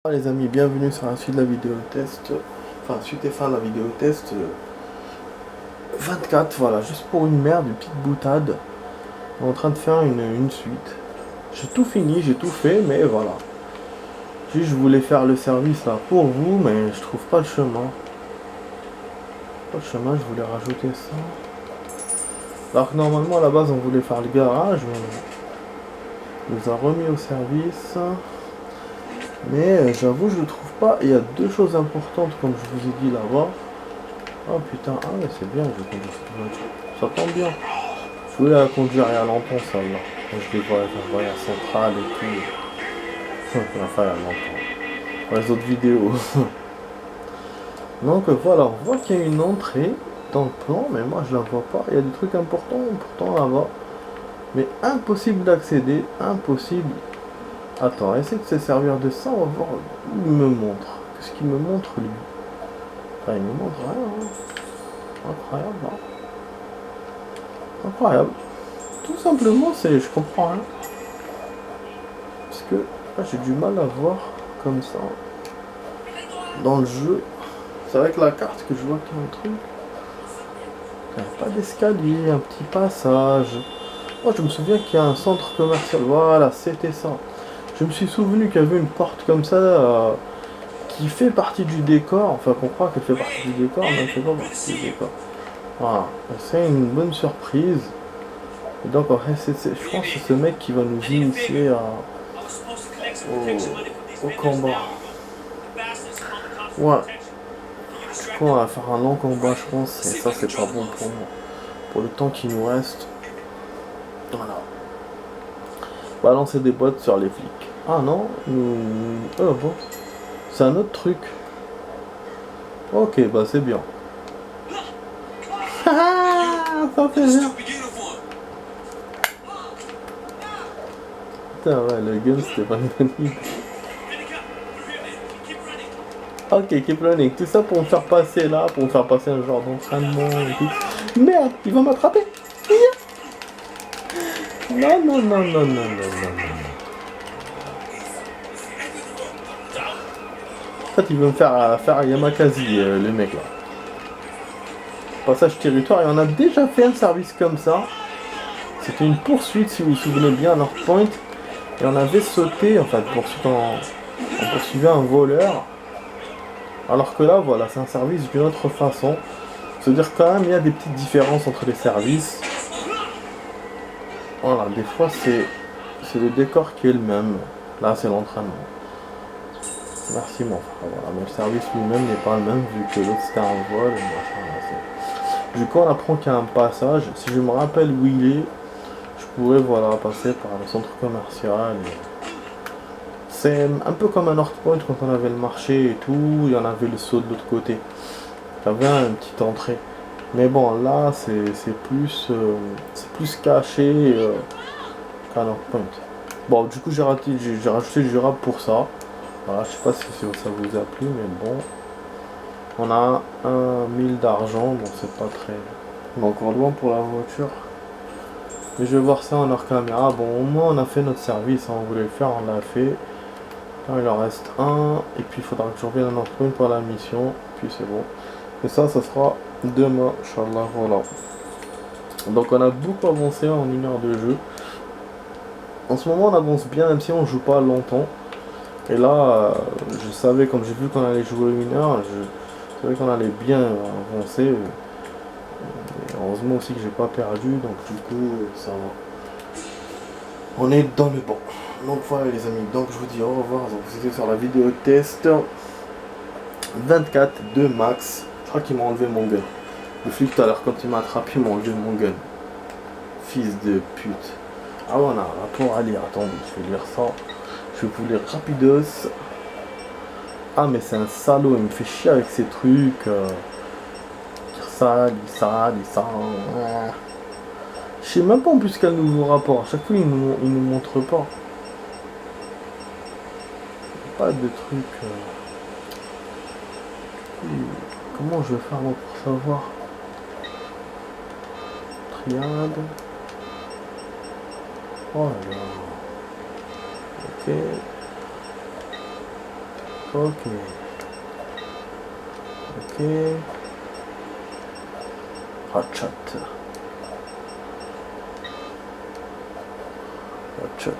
Les amis, bienvenue sur la suite de la vidéo test, enfin suite et fin de la vidéo test 24, voilà, juste pour une merde, une petite boutade, on est en train de faire une suite, j'ai tout fini, j'ai tout fait, mais voilà, juste je voulais faire le service là pour vous, mais je trouve pas le chemin, je voulais rajouter ça, alors que normalement à la base on voulait faire le garage, mais on nous a remis au service. Mais j'avoue, je le trouve pas. Il y a deux choses importantes, comme je vous ai dit là-bas. Oh putain, ah mais c'est bien, je conduis cette voiture. Ça tombe bien. Je voulais la conduire il y a longtemps, celle-là. Quand je les vois, je vois la centrale et tout. Enfin, il y a longtemps. Pour les autres vidéos. Donc voilà, on voit qu'il y a une entrée dans le plan, mais moi je la vois pas. Il y a des trucs importants pourtant là-bas. Mais impossible d'accéder, impossible. Attends, essaie de se servir de ça, on va voir où il me montre. Qu'est-ce qu'il me montre lui? Enfin, il me montre rien, hein. Incroyable, hein. Incroyable. Tout simplement, je comprends rien. Parce que là, j'ai du mal à voir comme ça dans le jeu. C'est avec la carte que je vois qu'il y a un truc. Il n'y a pas d'escalier, un petit passage. Moi, je me souviens qu'il y a un centre commercial. Voilà, c'était ça. Je me suis souvenu qu'il y avait une porte comme ça qui fait partie du décor. Enfin, qu'on croit qu'elle fait partie du décor, mais elle fait pas partie du décor. Voilà. C'est une bonne surprise. Et donc, en fait, je pense que c'est ce mec qui va nous initier au combat. Ouais. Du coup, on va faire un long combat, je pense. Et ça, c'est pas bon pour le temps qui nous reste. Voilà. Balancer des bottes sur les flics. Ah non, oh bon. C'est un autre truc. Ok, bah c'est bien. Ah, ça fait bien. Putain, ouais, le gun, c'était pas une bonne idée. Ok, keep running. Tout ça pour me faire passer là, pour me faire passer un genre d'entraînement et tout. Merde, il va m'attraper. Non, non, non, non, non, non, non, non. En fait, il veut me faire Yamakasi, le mec là. Passage territoire, et on a déjà fait un service comme ça. C'était une poursuite, si vous vous souvenez bien, à North Point. Et on avait sauté, en fait, on poursuivait un voleur. Alors que là, voilà, c'est un service d'une autre façon. C'est-à-dire quand même, il y a des petites différences entre les services. Voilà, des fois, c'est le décor qui est le même. Là, c'est l'entraînement. Merci, mon frère. Voilà, mais le service lui-même n'est pas le même, vu que l'autre, c'était un vol. Et machin, là, du coup, on apprend qu'il y a un passage. Si je me rappelle où il est, je pourrais, voilà, passer par le centre commercial. C'est un peu comme à North Point quand on avait le marché et tout, il y en avait le saut de l'autre côté. Il y avait une petite entrée. Mais bon, là, c'est plus caché qu'à North Point. Bon, du coup, j'ai rajouté le Jura pour ça. Voilà, je sais pas si ça vous a plu, mais bon. On a 1000 d'argent, bon, c'est pas très... On est encore loin pour la voiture. Mais je vais voir ça en hors caméra. Bon, au moins, on a fait notre service, hein, on voulait le faire, on l'a fait. Là, il en reste un, et puis il faudra que je revienne à North Point pour la mission, puis c'est bon. Et ça sera demain, Inch'Allah, voilà. Donc on a beaucoup avancé en 1 heure de jeu. En ce moment on avance bien, même si on joue pas longtemps. Et là, je savais, comme j'ai vu qu'on allait jouer 1 heure, je savais qu'on allait bien avancer. Et heureusement aussi que j'ai pas perdu, donc du coup, ça va. On est dans le bon. Donc voilà les amis, donc je vous dis au revoir. Donc c'était sur la vidéo test 24 de Max. Je crois qu'il m'a enlevé mon gun. Le flic tout à l'heure quand il m'a attrapé, il m'a enlevé mon gun. Fils de pute. Ah voilà, rapport à lire. Attendez, je vais lire ça. Je vais vous lire rapidos. Ah mais c'est un salaud, il me fait chier avec ces trucs. Dire ça, dit ça, dit ça. Je sais même pas en plus quel nouveau rapport. À chaque fois il nous montre pas. Pas de trucs. Comment je vais faire moi pour savoir? Triade. Oh là là. Ok. Ok. Ok. Hotshot. Hotshot.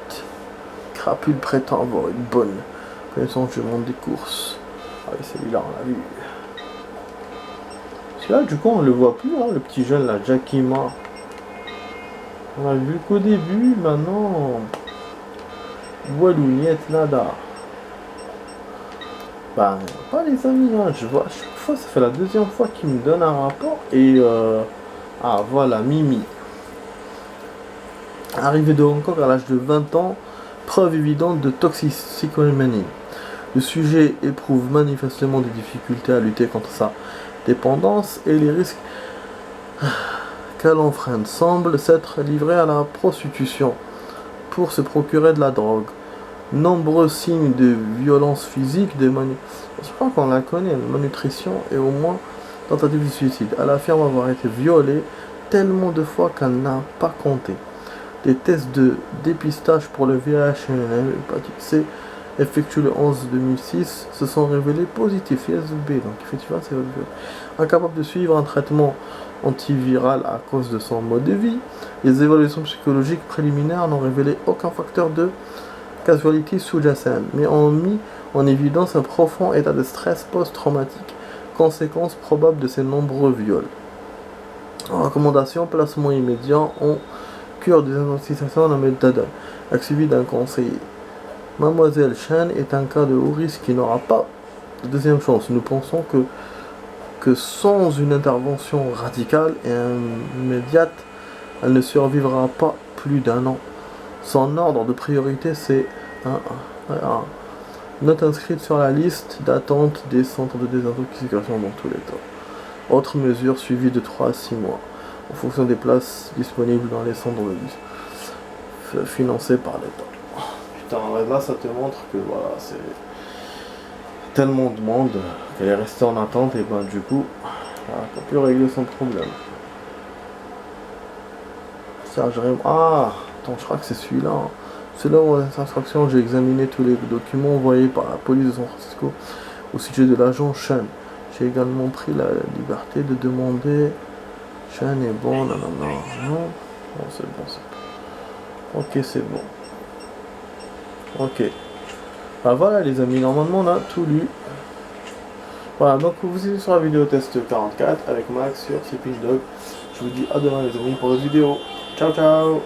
Crapule prétend avoir une bonne connaissance du monde des courses. Ah oui, celui-là, on l'a vu. Celui-là, du coup, on le voit plus, hein, le petit jeune, là, Jackie Ma. On a vu qu'au début, maintenant... Walou, niet nada. Ben, pas les amis, hein, je vois, à chaque fois, ça fait la deuxième fois qu'il me donne un rapport, et ah, voilà, Mimi. Arrivé de Hong Kong à l'âge de 20 ans, preuve évidente de toxicomanie. Le sujet éprouve manifestement des difficultés à lutter contre sa dépendance et les risques qu'elle enfreint. Semble s'être livré à la prostitution pour se procurer de la drogue. Nombreux signes de violence physique, je crois qu'on la connaît, de malnutrition et au moins tentative de suicide. Elle affirme avoir été violée tellement de fois qu'elle n'a pas compté. Des tests de dépistage pour le VIH et l'hépatite C effectués le 11 2006 se sont révélés positifs, ISB, donc effectivement c'est votre virus. Incapable de suivre un traitement antiviral à cause de son mode de vie, les évaluations psychologiques préliminaires n'ont révélé aucun facteur de causalité sous-jacente, mais ont mis en évidence un profond état de stress post-traumatique, conséquence probable de ces nombreux viols. En recommandation, placement immédiat en cure des intoxications en méthadone, suivi d'un conseiller. Mademoiselle Chen est un cas de haut risque qui n'aura pas de deuxième chance. Nous pensons que sans une intervention radicale et immédiate, elle ne survivra pas plus d'1 an. Son ordre de priorité, c'est un note inscrite sur la liste d'attente des centres de désintoxication dans tous les cas. Autre mesure suivie de 3 à 6 mois, en fonction des places disponibles dans les centres de financés par l'État. Putain, là ça te montre que voilà, c'est tellement de monde qu'elle est restée en attente et ben du coup, elle n'a pas pu régler son problème. Serge Raymond. Ah, attends, je crois que c'est celui-là. C'est là où les instructions, j'ai examiné tous les documents envoyés par la police de San Francisco au sujet de l'agent Chen. J'ai également pris la liberté de demander Chen est bon, non. Bon, c'est bon, c'est bon. Ok, c'est bon. Ok. Bah voilà les amis, normalement on a tout lu. Voilà, donc vous êtes sur la vidéo test 44 avec Max sur Sleeping Dog. Je vous dis à demain les amis pour la vidéo. Ciao ciao.